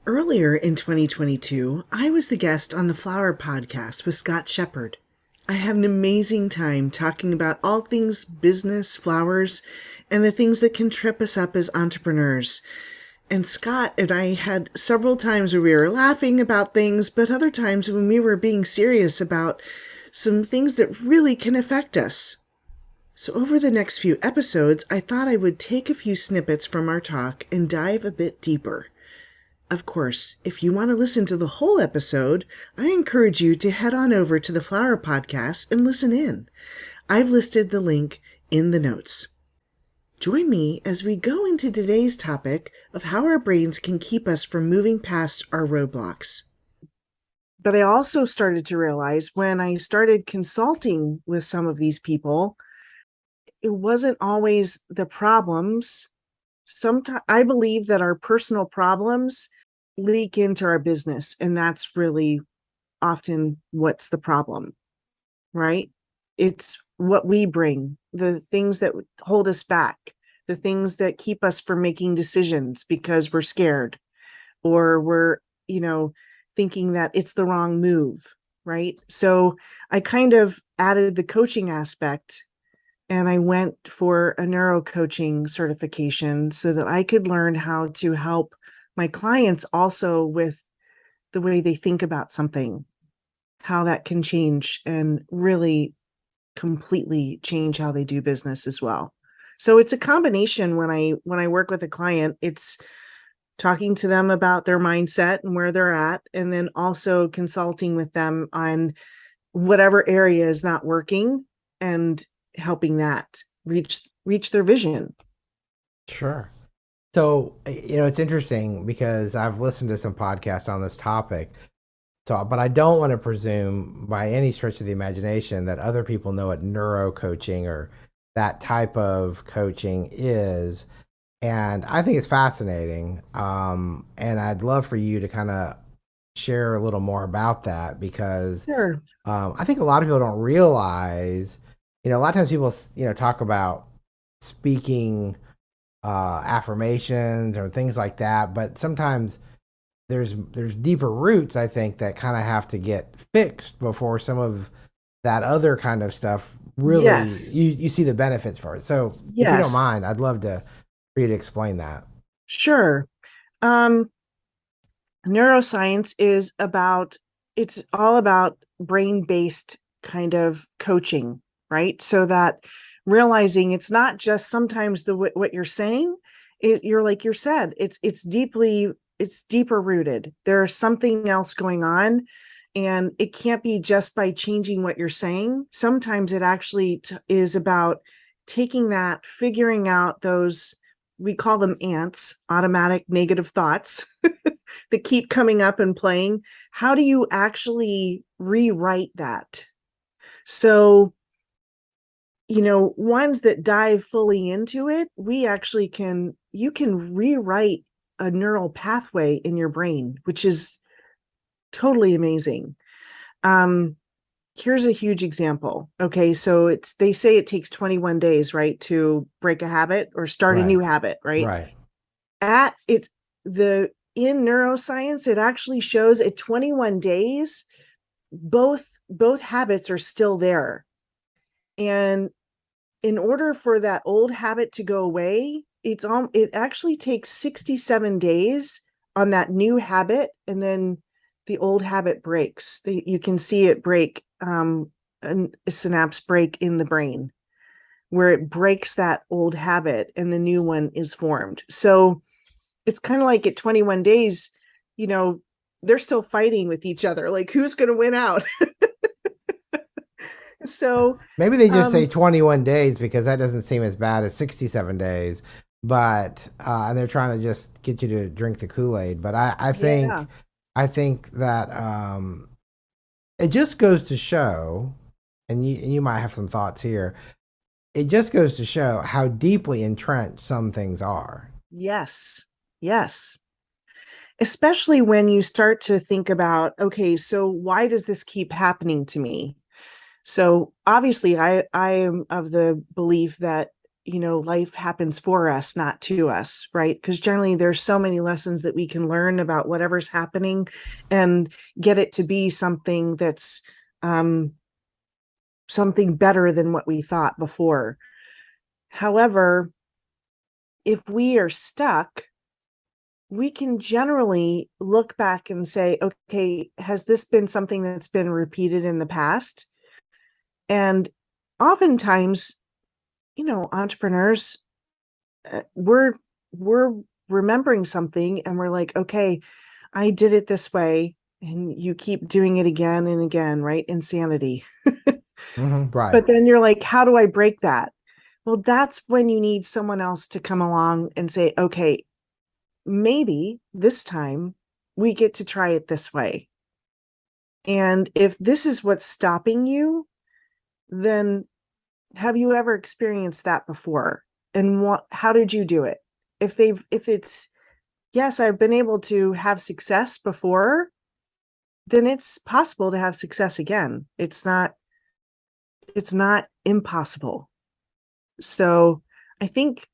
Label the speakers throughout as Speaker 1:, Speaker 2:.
Speaker 1: Earlier in 2022, I was the guest on the Flower Podcast with Scott Shepard. I had an amazing time talking about all things business, flowers, and the things that can trip us up as entrepreneurs. And Scott and I had several times where we were laughing about things, but other times when we were being serious about some things that really can affect us. So, over the next few episodes, I thought I would take a few snippets from our talk and dive a bit deeper. Of course, if you want to listen to the whole episode, I encourage you to head on over to the Flower Podcast and listen in. I've listed the link in the notes. Join me as we go into today's topic of how our brains can keep us from moving past our roadblocks. But I also started to realize when I started consulting with some of these people, it wasn't always the problems. Sometimes I believe that our personal problems leak into our business, and that's really often what's the problem, right? It's what we bring, the things that hold us back, the things that keep us from making decisions because we're scared or we're, thinking that it's the wrong move, right? So I kind of added the coaching aspect and I went for a neuro coaching certification so that I could learn how to help my clients also with the way they think about something, how that can change and really completely change how they do business as well. So it's a combination when I work with a client, it's talking to them about their mindset and where they're at, and then also consulting with them on whatever area is not working and helping that reach their vision.
Speaker 2: Sure. So, it's interesting because I've listened to some podcasts on this topic. So, but I don't want to presume by any stretch of the imagination that other people know what neuro coaching or that type of coaching is. And I think it's fascinating. And I'd love for you to kind of share a little more about that because
Speaker 1: Sure.
Speaker 2: I think a lot of people don't realize, a lot of times people, talk about speaking affirmations or things like that, but sometimes there's deeper roots, I think, that kind of have to get fixed before some of that other kind of stuff really
Speaker 1: Yes.
Speaker 2: you see the benefits for it. So if you don't
Speaker 1: Yes.
Speaker 2: mind, I'd love for you to explain that.
Speaker 1: Sure. Um, Neuroscience it's all about brain-based kind of coaching, right? So that realizing it's not just sometimes what you're saying, you're like you said, it's deeper rooted. There's something else going on, and it can't be just by changing what you're saying. Sometimes it actually is about taking that, figuring out those, we call them ants, automatic negative thoughts that keep coming up and playing. How do you actually rewrite that? So, ones that dive fully into it, you can rewrite a neural pathway in your brain, which is totally amazing. Um, Here's a huge example. Okay, so they say it takes 21 days, right, to break a habit or start a
Speaker 2: Right.
Speaker 1: new habit, right?
Speaker 2: Right.
Speaker 1: At it's the In neuroscience, it actually shows at 21 days, both habits are still there. And in order for that old habit to go away, it actually takes 67 days on that new habit, and then the old habit breaks. You can see it break, a synapse break in the brain where it breaks that old habit and the new one is formed. So it's kind of like at 21 days, you know, they're still fighting with each other. Like, who's going to win out? So,
Speaker 2: Maybe they just say
Speaker 1: um,
Speaker 2: 21 days because that doesn't seem as bad as 67 days. But and they're trying to just get you to drink the Kool-Aid. But
Speaker 1: yeah,
Speaker 2: I think that it just goes to show, and you might have some thoughts here. It just goes to show how deeply entrenched some things are.
Speaker 1: yes, yes. Especially when you start to think about, okay, so why does this keep happening to me? So obviously, I am of the belief that life happens for us, not to us, right? Because generally there's so many lessons that we can learn about whatever's happening and get it to be something that's something better than what we thought before. However, if we are stuck, we can generally look back and say, okay, has this been something that's been repeated in the past? And oftentimes, entrepreneurs, we're remembering something and we're like, okay, I did it this way, and you keep doing it again and again, right? Insanity.
Speaker 2: Right.
Speaker 1: But then you're like, how do I break that? Well, that's when you need someone else to come along and say, okay, maybe this time we get to try it this way. And if this is what's stopping you, then have you ever experienced that before? And how did you do it? If it's, yes, I've been able to have success before, then it's possible to have success again. It's not impossible. So I think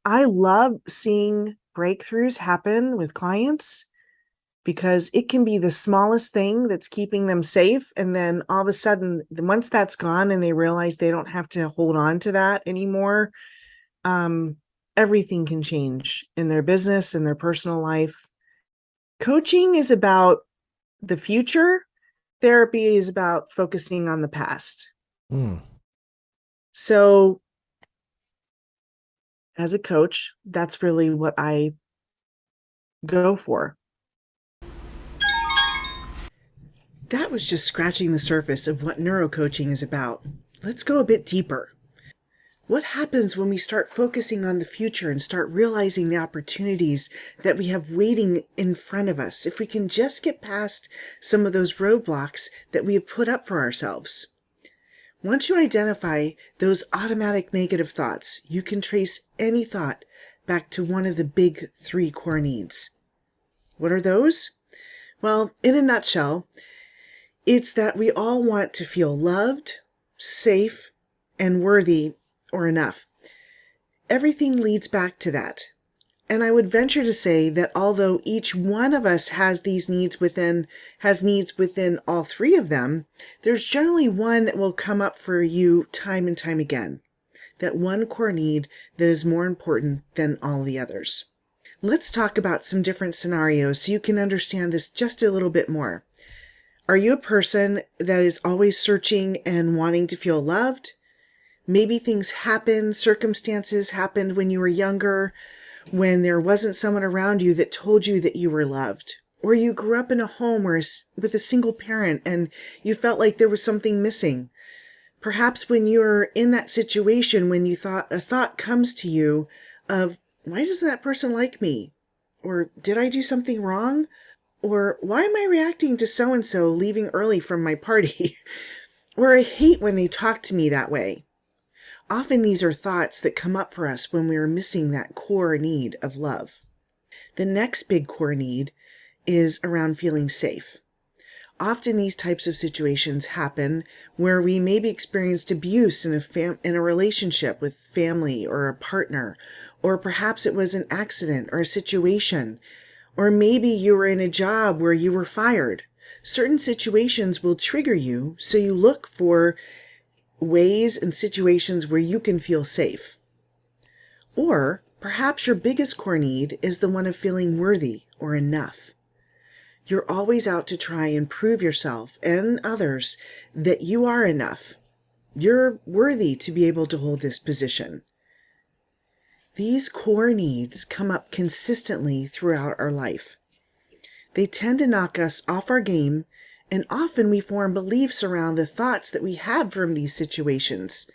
Speaker 1: I love seeing breakthroughs happen with clients, because it can be the smallest thing that's keeping them safe. And then all of a sudden, once that's gone and they realize they don't have to hold on to that anymore, everything can change in their business and their personal life. Coaching is about the future. Therapy is about focusing on the past. So as a coach, that's really what I go for. That was just scratching the surface of what neurocoaching is about. Let's go a bit deeper. What happens when we start focusing on the future and start realizing the opportunities that we have waiting in front of us, if we can just get past some of those roadblocks that we have put up for ourselves? Once you identify those automatic negative thoughts, you can trace any thought back to one of the big 3 core needs. What are those? Well, in a nutshell, it's that we all want to feel loved, safe, and worthy, or enough. Everything leads back to that. And I would venture to say that although each one of us has needs within all 3 of them, there's generally one that will come up for you time and time again. That one core need that is more important than all the others. Let's talk about some different scenarios so you can understand this just a little bit more. Are you a person that is always searching and wanting to feel loved? Maybe circumstances happened when you were younger, when there wasn't someone around you that told you that you were loved. Or you grew up in a home with a single parent and you felt like there was something missing. Perhaps when you're in that situation, when a thought comes to you of, why doesn't that person like me? Or did I do something wrong? Or why am I reacting to so-and-so leaving early from my party? Or I hate when they talk to me that way. Often these are thoughts that come up for us when we are missing that core need of love. The next big core need is around feeling safe. Often these types of situations happen where we maybe experienced abuse in a relationship with family or a partner, or perhaps it was an accident or a situation, or maybe you were in a job where you were fired. Certain situations will trigger you, so you look for ways and situations where you can feel safe. Or perhaps your biggest core need is the one of feeling worthy or enough. You're always out to try and prove yourself and others that you are enough. You're worthy to be able to hold this position. These core needs come up consistently throughout our life. They tend to knock us off our game, and often we form beliefs around the thoughts that we have from these situations,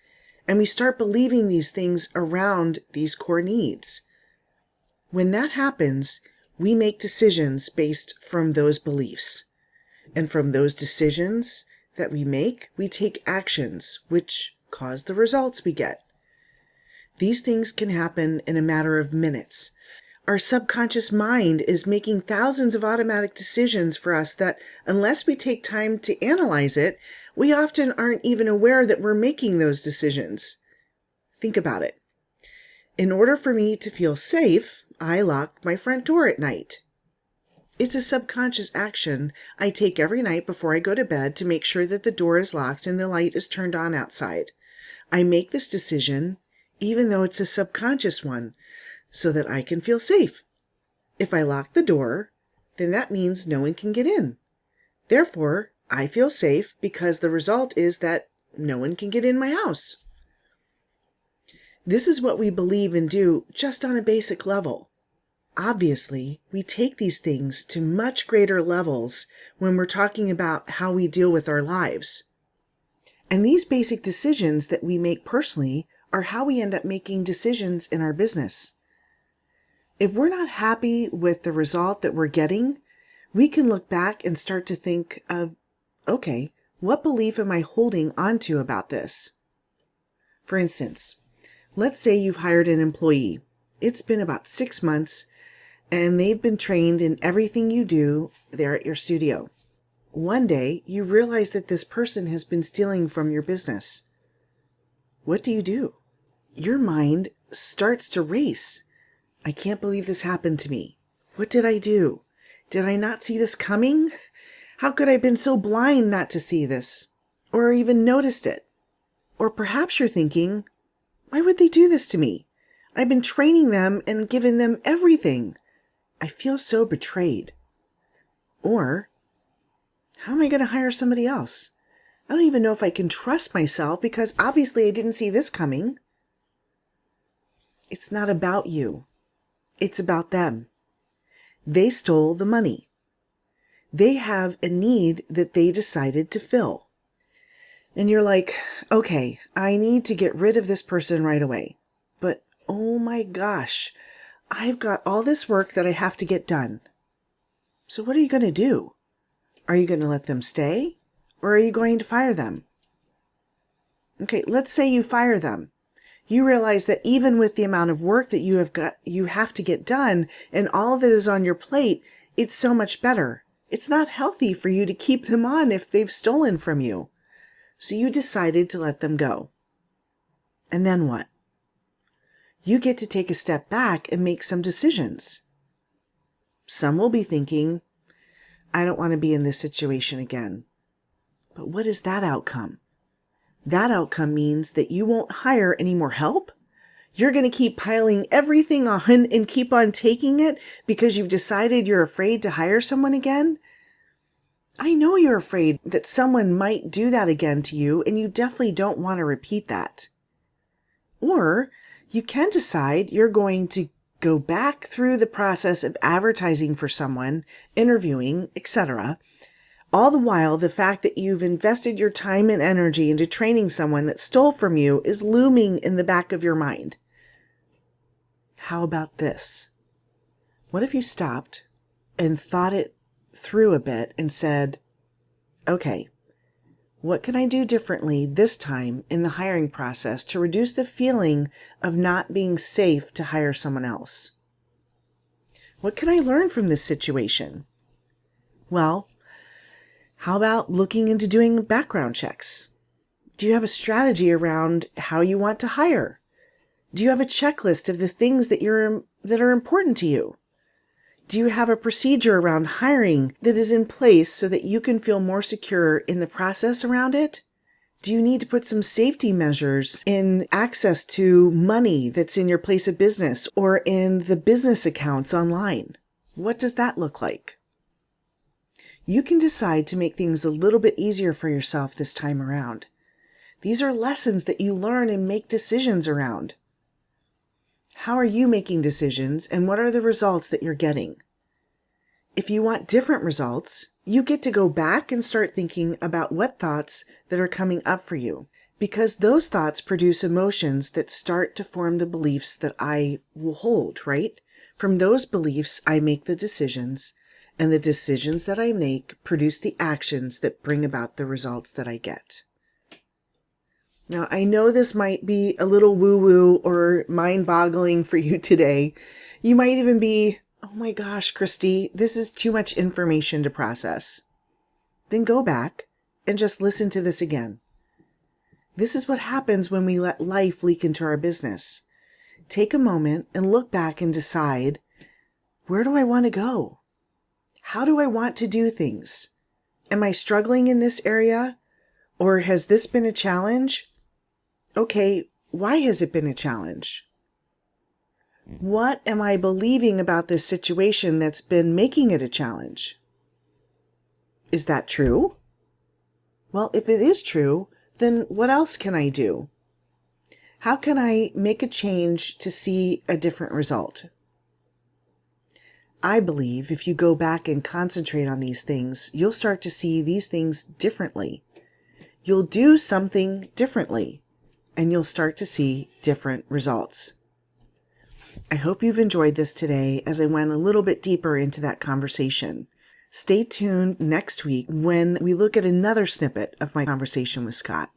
Speaker 1: and we start believing these things around these core needs. When that happens, we make decisions based from those beliefs. And from those decisions that we make, we take actions which cause the results we get. These things can happen in a matter of minutes. Our subconscious mind is making thousands of automatic decisions for us that, unless we take time to analyze it, we often aren't even aware that we're making those decisions. Think about it. In order for me to feel safe, I lock my front door at night. It's a subconscious action I take every night before I go to bed to make sure that the door is locked and the light is turned on outside. I make this decision, even though it's a subconscious one, so that I can feel safe. If I lock the door, then that means no one can get in. Therefore, I feel safe because the result is that no one can get in my house. This is what we believe and do just on a basic level. Obviously, we take these things to much greater levels when we're talking about how we deal with our lives. And these basic decisions that we make personally are how we end up making decisions in our business. If we're not happy with the result that we're getting, we can look back and start to think of, okay, what belief am I holding onto about this? For instance, let's say you've hired an employee. It's been about 6 months, and they've been trained in everything you do there at your studio. One day, you realize that this person has been stealing from your business. What do? Your mind starts to race. I can't believe this happened to me. What did I do? Did I not see this coming? How could I have been so blind not to see this, or even noticed it? Or perhaps you're thinking, why would they do this to me? I've been training them and given them everything. I feel so betrayed. Or, how am I going to hire somebody else? I don't even know if I can trust myself because obviously I didn't see this coming. It's not about you. It's about them. They stole the money. They have a need that they decided to fill. And you're like, okay, I need to get rid of this person right away. But oh my gosh, I've got all this work that I have to get done. So what are you going to do? Are you going to let them stay? Or are you going to fire them? Okay, let's say you fire them. You realize that even with the amount of work that you have to get done and all that is on your plate, it's so much better. It's not healthy for you to keep them on if they've stolen from you. So you decided to let them go. And then what? You get to take a step back and make some decisions. Some will be thinking, I don't want to be in this situation again. But what is that outcome? That outcome means that you won't hire any more help. You're going to keep piling everything on and keep on taking it because you've decided you're afraid to hire someone again. I know you're afraid that someone might do that again to you, and you definitely don't want to repeat that. Or you can decide you're going to go back through the process of advertising for someone, interviewing, etc. All the while, the fact that you've invested your time and energy into training someone that stole from you is looming in the back of your mind. How about this? What if you stopped and thought it through a bit and said, okay, what can I do differently this time in the hiring process to reduce the feeling of not being safe to hire someone else? What can I learn from this situation? Well, how about looking into doing background checks? Do you have a strategy around how you want to hire? Do you have a checklist of the things that are important to you? Do you have a procedure around hiring that is in place so that you can feel more secure in the process around it? Do you need to put some safety measures in access to money that's in your place of business or in the business accounts online? What does that look like? You can decide to make things a little bit easier for yourself this time around. These are lessons that you learn and make decisions around. How are you making decisions, and what are the results that you're getting? If you want different results, you get to go back and start thinking about what thoughts that are coming up for you, because those thoughts produce emotions that start to form the beliefs that I will hold, right? From those beliefs, I make the decisions, and the decisions that I make produce the actions that bring about the results that I get. Now, I know this might be a little woo-woo or mind-boggling for you today. You might even be, oh my gosh, Christy, this is too much information to process. Then go back and just listen to this again. This is what happens when we let life leak into our business. Take a moment and look back and decide, where do I want to go? How do I want to do things? Am I struggling in this area? Or has this been a challenge? Okay, why has it been a challenge? What am I believing about this situation that's been making it a challenge? Is that true? Well, if it is true, then what else can I do? How can I make a change to see a different result? I believe if you go back and concentrate on these things, you'll start to see these things differently. You'll do something differently, and you'll start to see different results. I hope you've enjoyed this today as I went a little bit deeper into that conversation. Stay tuned next week when we look at another snippet of my conversation with Scott.